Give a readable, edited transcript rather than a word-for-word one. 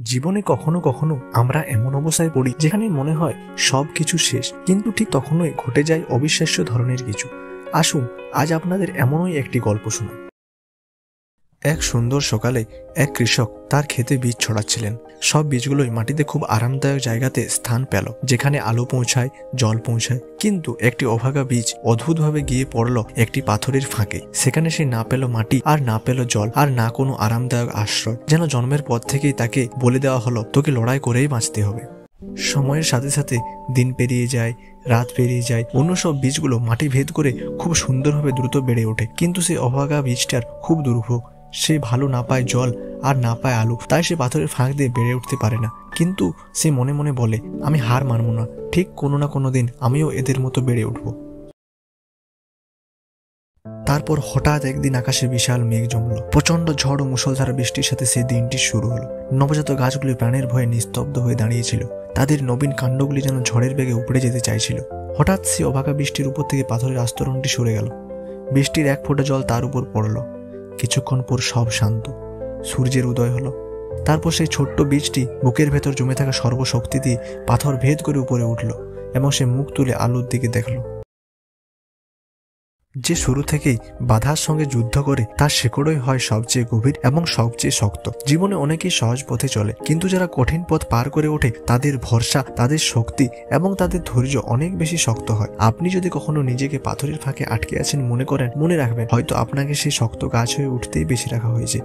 জীবনে কখনো কখনো আমরা এমন অবস্থায় পড়ি যেখানে মনে হয় সবকিছু শেষ, কিন্তু ঠিক তখনই ঘটে যায় অবিশ্বাস্য ধরনের কিছু। আসুন আজ আপনাদের এমনই একটি গল্প শোনাই। এক সুন্দর সকালে এক কৃষক তার ক্ষেতে বীজ ছড়াচ্ছিলেন। সব বীজগুলোই মাটিতে খুব আরামদায়ক জায়গাতে স্থান পেল, যেখানে আলো পৌঁছায়, জল পৌঁছায়। কিন্তু একটি অভাগা বীজ অদ্ভুতভাবে গিয়ে পড়ল একটি পাথরের ফাঁকে। সেখানে সে না পেল মাটি, আর না পেল জল, আর না কোনো আরামদায়ক আশ্রয়। যেন জন্মের পর থেকেই তাকে বলে দেওয়া হলো, তোকে লড়াই করেই বাঁচতে হবে। সময়ের সাথে সাথে দিন পেরিয়ে যায়, রাত পেরিয়ে যায়। অন্য সব বীজগুলো মাটি ভেদ করে খুব সুন্দরভাবে দ্রুত বেড়ে ওঠে, কিন্তু সেই অভাগা বীজটার খুব দুর্ভোগ। সে ভালো না পায় জল, আর না পায় আলো, তাই সে পাথরের ফাঁক দিয়ে বেড়ে উঠতে পারে না। কিন্তু সে মনে মনে বলে, আমি হার মানব না, ঠিক কোনো না কোনো দিন আমিও এদের মতো বেড়ে উঠব। তারপর হঠাৎ একদিন আকাশে বিশাল মেঘ জমল। প্রচন্ড ঝড় ও মুষলধারা বৃষ্টির সাথে সেই দিনটি শুরু হলো। নবজাত গাছগুলি প্রাণের ভয়ে নিস্তব্ধ হয়ে দাঁড়িয়েছিল। তাদের নবীন কাণ্ডগুলি যেন ঝড়ের বেগে উপড়ে যেতে চাইছিল। হঠাৎ সে অবাকা বৃষ্টির উপর থেকে পাথরের আস্তরণটি সরে গেল। বৃষ্টির এক ফোঁটা জল তার উপর পড়ল। কিছুক্ষণ পর সব শান্ত। সূর্যের উদয় হলো। তারপর সেই ছোট্ট বীজটি বুকের ভেতর জমে থাকা সর্বশক্তি দিয়ে পাথর ভেদ করে উপরে উঠল, এবং সে মুখ তুলে আলোর দিকে দেখল। যে শুরু থেকেই বাধার সঙ্গে যুদ্ধ করে, তার শেকড়ই হয় সবচেয়ে গভীর এবং সবচেয়ে শক্ত। জীবনে অনেকেই সহজ পথে চলে, কিন্তু যারা কঠিন পথ পার করে ওঠে, তাদের ভরসা, তাদের শক্তি এবং তাদের ধৈর্য অনেক বেশি শক্ত হয়। আপনি যদি কখনো নিজেকে পাথরের ফাঁকে আটকে আছেন মনে করেন, মনে রাখবেন, হয়তো আপনাকে সেই শক্ত গাছ হয়ে উঠতেই বেশি রাখা হয়েছে।